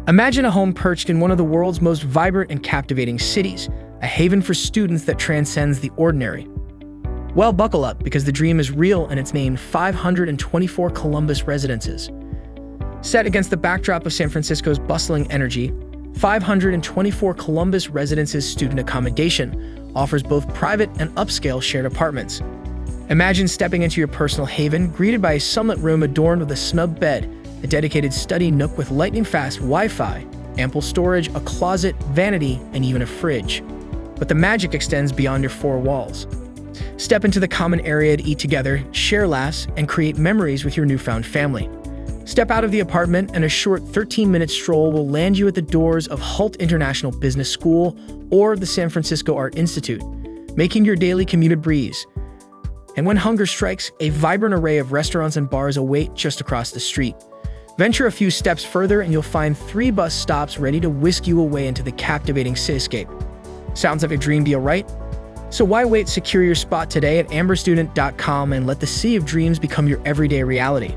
Imagine a home perched in one of the world's most vibrant and captivating cities, a haven for students that transcends the ordinary. Well, buckle up, because the dream is real and it's named 524 Columbus Residences. Set against the backdrop of San Francisco's bustling energy, 524 Columbus Residences Student Accommodation offers both private and upscale shared apartments. Imagine stepping into your personal haven, greeted by a sunlit room adorned with a snug bed, a dedicated study nook with lightning-fast Wi-Fi, ample storage, a closet, vanity, and even a fridge. But the magic extends beyond your four walls. Step into the common area to eat together, share laughs, and create memories with your newfound family. Step out of the apartment and a short 13-minute stroll will land you at the doors of Hult International Business School or the San Francisco Art Institute, making your daily commute a breeze. And when hunger strikes, a vibrant array of restaurants and bars await just across the street. Venture a few steps further and you'll find 3 bus stops ready to whisk you away into the captivating cityscape. Sounds like a dream deal, right? So why wait? Secure your spot today at amberstudent.com and let the sea of dreams become your everyday reality.